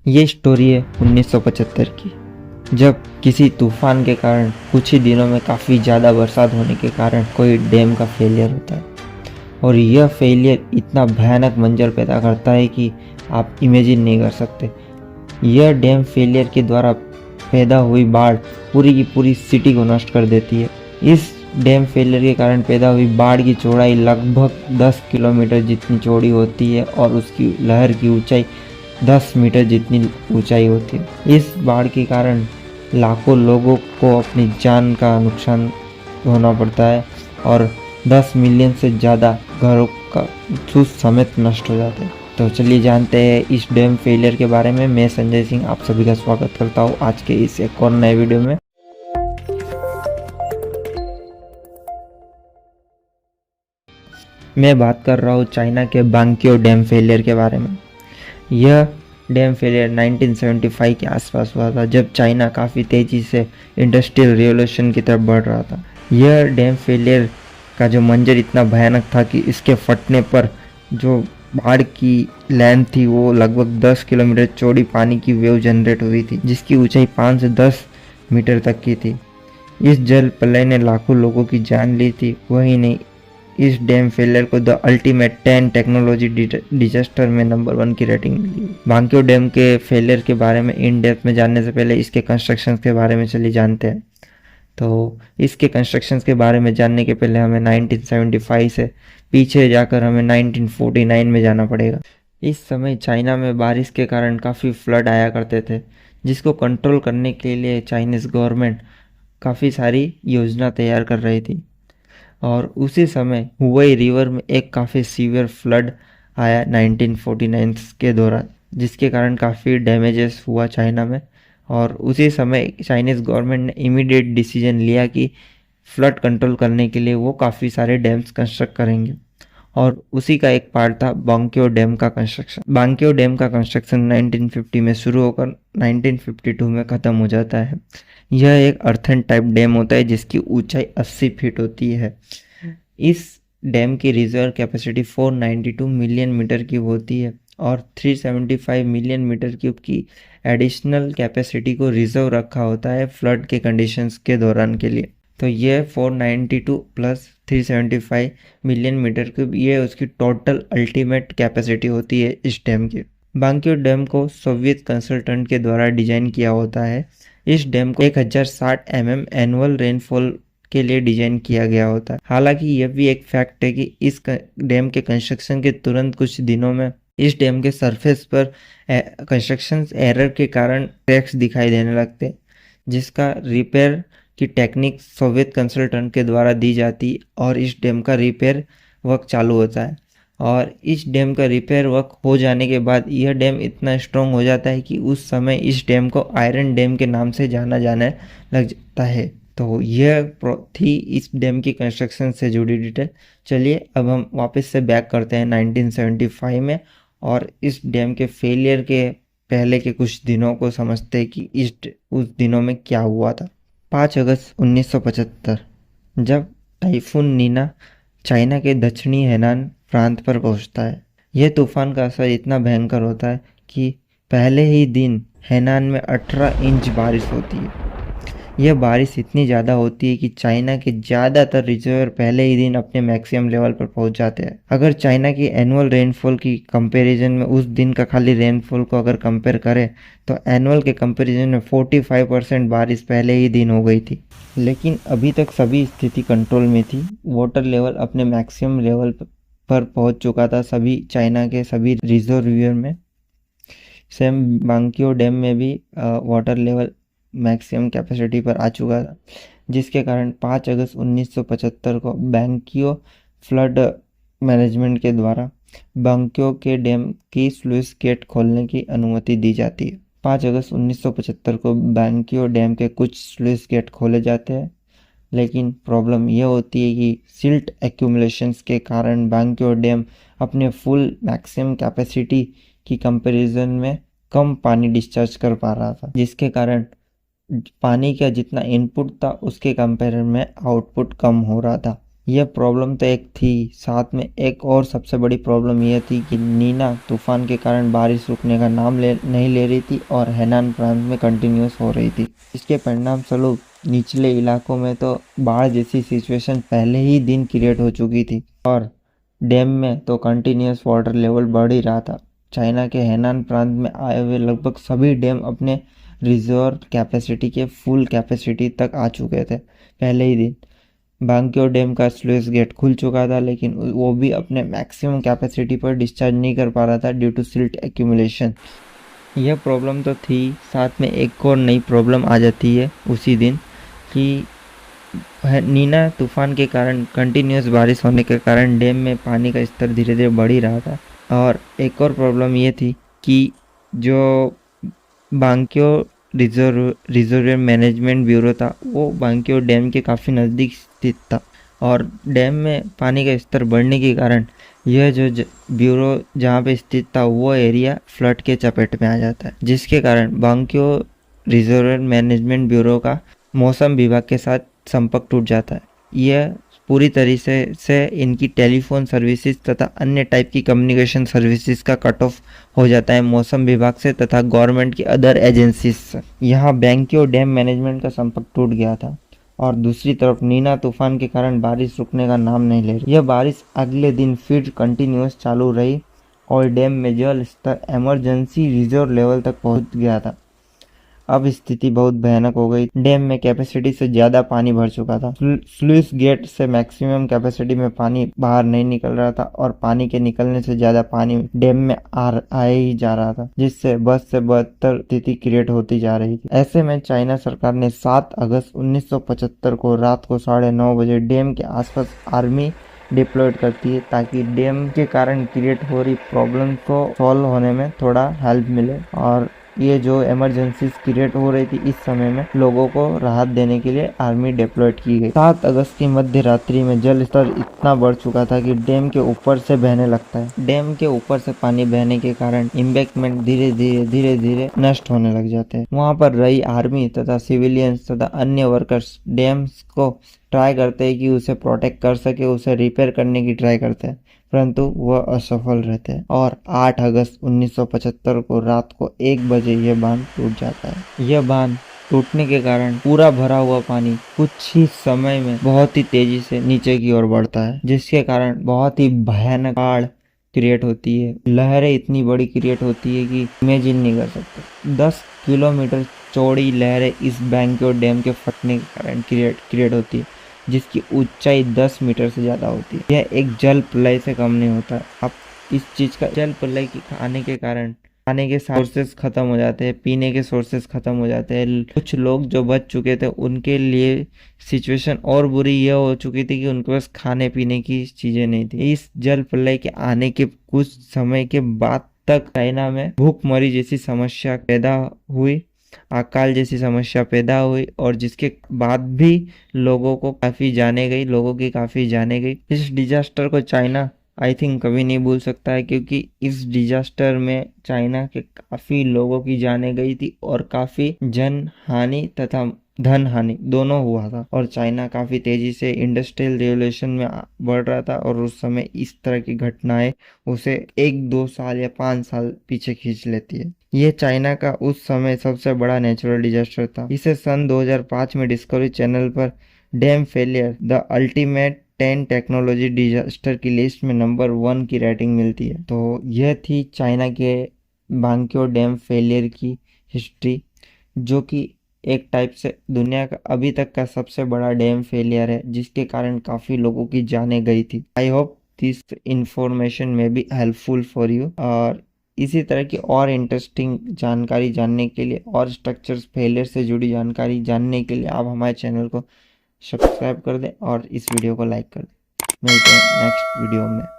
ये स्टोरी है 1975 की, जब किसी तूफान के कारण कुछ ही दिनों में काफ़ी ज़्यादा बरसात होने के कारण कोई डैम का फेलियर होता है। और यह फेलियर इतना भयानक मंजर पैदा करता है कि आप इमेजिन नहीं कर सकते। यह डैम फेलियर के द्वारा पैदा हुई बाढ़ पूरी की पूरी सिटी को नष्ट कर देती है। इस डैम फेलियर के कारण पैदा हुई बाढ़ की चौड़ाई लगभग 10 किलोमीटर जितनी चौड़ी होती है और उसकी लहर की ऊंचाई 10 मीटर जितनी ऊंचाई होती है। इस बाढ़ के कारण लाखों लोगों को अपनी जान का नुकसान होना पड़ता है और 10 मिलियन से ज़्यादा घरों का सूद समेत नष्ट हो जाते हैं। तो चलिए जानते हैं इस डैम फेलियर के बारे में। मैं संजय सिंह आप सभी का स्वागत करता हूँ आज के इस एक और नए वीडियो में। मैं बात कर रहा हूँ चाइना के बांक्यो डैम फेलियर के बारे में। यह डैम फेलियर 1975 के आसपास हुआ था, जब चाइना काफ़ी तेज़ी से इंडस्ट्रियल रिवॉल्यूशन की तरफ बढ़ रहा था। यह डैम फेलियर का जो मंजर इतना भयानक था कि इसके फटने पर जो बाढ़ की लेंथ थी वो लगभग 10 किलोमीटर चौड़ी पानी की वेव जनरेट हुई थी, जिसकी ऊंचाई 5 से 10 मीटर तक की थी। इस जल प्रलय ने लाखों लोगों की जान ली थी। वही नहीं, इस डैम फेलियर को द अल्टीमेट 10 टेक्नोलॉजी डिजास्टर में नंबर 1 की रेटिंग मिली। बांक्यो डैम के फेलियर के बारे में इन डेप्थ में जानने से पहले इसके कंस्ट्रक्शन के बारे में चलिए जानते हैं। तो इसके कंस्ट्रक्शन के बारे में जानने के पहले हमें 1975 से पीछे जाकर हमें 1949 में जाना पड़ेगा। इस समय चाइना में बारिश के कारण काफ़ी फ्लड आया करते थे, जिसको कंट्रोल करने के लिए चाइनीज़ गवर्नमेंट काफ़ी सारी योजना तैयार कर रही थी। और उसी समय हुई रिवर में एक काफ़ी सीवियर फ्लड आया 1949 के दौरान, जिसके कारण काफ़ी डैमेजेस हुआ चाइना में। और उसी समय चाइनीज़ गवर्नमेंट ने इमीडिएट डिसीजन लिया कि फ्लड कंट्रोल करने के लिए वो काफ़ी सारे डैम्स कंस्ट्रक्ट करेंगे, और उसी का एक पार्ट था बांक्यो डैम का कंस्ट्रक्शन। बांक्यो डैम का कंस्ट्रक्शन 1950 में शुरू होकर 1952 में ख़त्म हो जाता है। यह एक अर्थन टाइप डैम होता है जिसकी ऊंचाई 80 फीट होती है। इस डैम की reserve capacity 492 million metre cube होती है और 375 मिलियन मीटर क्यूब की एडिशनल कैपेसिटी को रिजर्व रखा होता है फ्लड के कंडीशंस के दौरान के लिए। तो ये 492 प्लस 375 मिलियन मीटर क्यूब, ये उसकी टोटल अल्टीमेट कैपेसिटी होती है इस डैम की। बांक्यो डैम को सोवियत कंसल्टेंट के द्वारा डिजाइन किया होता है। इस डैम को 1060 mm एनुअल रेनफॉल के लिए डिजाइन किया गया होता है। हालांकि यह भी एक फैक्ट है कि इस डैम के कंस्ट्रक्शन के तुरंत कुछ दिनों में इस डैम के सरफेस पर कंस्ट्रक्शन एरर के कारण क्रैक्स दिखाई देने लगते, जिसका रिपेयर की टेक्निक सोवियत कंसल्टेंट के द्वारा दी जाती और इस डैम का रिपेयर वर्क चालू होता है। और इस डैम का रिपेयर वर्क हो जाने के बाद यह डैम इतना स्ट्रॉन्ग हो जाता है कि उस समय इस डैम को आयरन डैम के नाम से जाना जाने लग जाता है। तो यह थी इस डैम की कंस्ट्रक्शन से जुड़ी डिटेल। चलिए अब हम वापस से बैक करते हैं 1975 में और इस डैम के फेलियर के पहले के कुछ दिनों को समझते हैं कि उस दिनों में क्या हुआ था। 5 अगस्त 1975 जब टाइफून नीना चाइना के दक्षिणी हेनान प्रांत पर पहुंचता है। यह तूफान का असर इतना भयंकर होता है कि पहले ही दिन हेनान में 18 इंच बारिश होती है। यह बारिश इतनी ज़्यादा होती है कि चाइना के ज़्यादातर रिजर्वर पहले ही दिन अपने मैक्सिमम लेवल पर पहुंच जाते हैं। अगर चाइना की एनुअल रेनफॉल की कंपैरिजन में उस दिन का खाली रेनफॉल को अगर कंपेयर करें तो एनुअल के कंपैरिजन में 45% बारिश पहले ही दिन हो गई थी। लेकिन अभी तक सभी स्थिति कंट्रोल में थी। वाटर लेवल अपने मैक्सिमम लेवल पर पहुंच चुका था सभी चाइना के सभी रिजर्वियर में। सेम बांक्यो डैम में भी वाटर लेवल मैक्सिमम कैपेसिटी पर आ चुका था, जिसके कारण 5 अगस्त 1975 को बांक्यो फ्लड मैनेजमेंट के द्वारा बांक्यो के डैम की स्लुइस गेट खोलने की अनुमति दी जाती है। 5 अगस्त 1975 को बांक्यो डैम के कुछ स्लुइस गेट खोले जाते हैं, लेकिन प्रॉब्लम यह होती है कि सिल्ट एक्यूमुलेशंस के कारण बांक्यो डैम अपने फुल मैक्सिमम कैपेसिटी की कंपैरिजन में कम पानी डिस्चार्ज कर पा रहा था, जिसके कारण पानी का जितना इनपुट था उसके कंपेयर में आउटपुट कम हो रहा था। यह प्रॉब्लम तो एक थी, साथ में एक और सबसे बड़ी प्रॉब्लम यह थी कि नीना तूफान के कारण बारिश रुकने का नाम नहीं ले रही थी और हेनान प्रांत में कंटिन्यूस हो रही थी। इसके परिणाम स्वरूप निचले इलाकों में तो बाढ़ जैसी सिचुएशन पहले ही दिन क्रिएट हो चुकी थी और डैम में तो कंटिन्यूस वाटर लेवल बढ़ ही रहा था। चाइना के हेनान प्रांत में आए हुए लगभग सभी डैम अपने रिजर्व कैपेसिटी के फुल कैपेसिटी तक आ चुके थे पहले ही दिन। बांक्यो डैम का स्लुइस गेट खुल चुका था, लेकिन वो भी अपने मैक्सिमम कैपेसिटी पर डिस्चार्ज नहीं कर पा रहा था ड्यू टू सिल्ट एक्यूमुलेशन। यह प्रॉब्लम तो थी, साथ में एक और नई प्रॉब्लम आ जाती है उसी दिन कि नीना तूफान के कारण कंटिन्यूस बारिश होने के कारण डैम में पानी का स्तर धीरे धीरे बढ़ ही रहा था। और एक और प्रॉब्लम ये थी कि जो बांक्यो रिजर्व मैनेजमेंट ब्यूरो था वो बांक्यो डैम के काफ़ी नज़दीक स्थित था और डैम में पानी का स्तर बढ़ने के कारण यह जो ब्यूरो जहाँ पे स्थित था वो एरिया फ्लड के चपेट में आ जाता है, जिसके कारण बांक्यो रिजर्व मैनेजमेंट ब्यूरो का मौसम विभाग के साथ संपर्क टूट जाता है। यह पूरी तरीके से इनकी टेलीफोन सर्विसेज तथा अन्य टाइप की कम्युनिकेशन सर्विसेज का कट ऑफ हो जाता है मौसम विभाग से तथा गवर्नमेंट की अदर एजेंसीज से। यहाँ बांक्यो डैम मैनेजमेंट का संपर्क टूट गया था और दूसरी तरफ नीना तूफान के कारण बारिश रुकने का नाम नहीं ले रही। यह बारिश अगले दिन फिर कंटिन्यूस चालू रही और डैम में जल स्तर इमरजेंसी रिजर्व लेवल तक पहुंच गया था। अब स्थिति बहुत भयानक हो गई। डैम में कैपेसिटी से ज़्यादा पानी भर चुका था। स्लुइस गेट से मैक्सिमम कैपेसिटी में पानी बाहर नहीं निकल रहा था और पानी के निकलने से ज़्यादा पानी डैम में आए ही जा रहा था, जिससे बद से बदतर स्थिति क्रिएट होती जा रही थी। ऐसे में चाइना सरकार ने 7 अगस्त 1975 को रात को 9:30 बजे डैम के आसपास आर्मी डिप्लॉयड करती है ताकि डैम के कारण क्रिएट हो रही प्रॉब्लम को सॉल्व होने में थोड़ा हेल्प मिले। और ये जो इमरजेंसी क्रिएट हो रही थी इस समय में लोगों को राहत देने के लिए आर्मी डिप्लॉयड की गई। 7 अगस्त की मध्य रात्रि में जल स्तर इतना बढ़ चुका था कि डैम के ऊपर से बहने लगता है। डैम के ऊपर से पानी बहने के कारण एम्बैंकमेंट धीरे धीरे नष्ट होने लग जाते हैं। वहाँ पर रही आर्मी तथा सिविलियंस तथा अन्य वर्कर्स डैम्स को ट्राई करते हैं कि उसे प्रोटेक्ट कर सके, उसे रिपेयर करने की ट्राई करते हैं, परंतु वह असफल रहते हैं और 8 अगस्त 1975 को रात को 1 बजे यह बांध टूट जाता है। यह बांध टूटने के कारण पूरा भरा हुआ पानी कुछ ही समय में बहुत ही तेजी से नीचे की ओर बढ़ता है, जिसके कारण बहुत ही भयानक बाढ़ क्रिएट होती है। लहरें इतनी बड़ी क्रिएट होती है कि इमेजिन नहीं कर सकते। 10 किलोमीटर चौड़ी लहरें इस बांक्यो डैम के फटने के कारण क्रिएट होती है, जिसकी ऊंचाई 10 मीटर से ज़्यादा होती है। यह एक जल प्रलय से कम नहीं होता। अब इस चीज़ का जल प्रलय के आने के कारण खाने के सोर्सेस खत्म हो जाते हैं, पीने के सोर्सेस खत्म हो जाते हैं। कुछ लोग जो बच चुके थे उनके लिए सिचुएशन और बुरी यह हो चुकी थी कि उनके पास खाने पीने की चीज़ें नहीं थी। इस जल प्रलय के आने के कुछ समय के बाद तक चाइना में भूखमरी जैसी समस्या पैदा हुई, अकाल जैसी समस्या पैदा हुई और जिसके बाद भी लोगों की काफ़ी जाने गई। इस डिजास्टर को चाइना आई थिंक कभी नहीं भूल सकता है, क्योंकि इस डिजास्टर में चाइना के काफ़ी लोगों की जाने गई थी और काफ़ी जन हानि तथा धन हानि दोनों हुआ था और चाइना काफ़ी तेज़ी से इंडस्ट्रियल रेवोल्यूशन में बढ़ रहा था और उस समय इस तरह की घटनाएं उसे 1-2 साल या 5 साल पीछे खींच लेती है। ये चाइना का उस समय सबसे बड़ा नेचुरल डिजास्टर था। इसे सन 2005 में डिस्कवरी चैनल पर dam failure the ultimate 10 technology disaster की लिस्ट में नंबर 1 की रेटिंग मिलती है। तो यह थी चाइना के बांक्यो डैम फेलियर की हिस्ट्री, जो कि एक टाइप से दुनिया का अभी तक का सबसे बड़ा डैम फेलियर है, जिसके कारण काफ़ी लोगों की जानें गई थी। आई होप दिस इंफॉर्मेशन में बी हेल्पफुल फॉर यू। और इसी तरह की और इंटरेस्टिंग जानकारी जानने के लिए और स्ट्रक्चर्स फेलियर से जुड़ी जानकारी जानने के लिए आप हमारे चैनल को सब्सक्राइब कर दें और इस वीडियो को लाइक कर दें। मिलते हैं नेक्स्ट वीडियो में।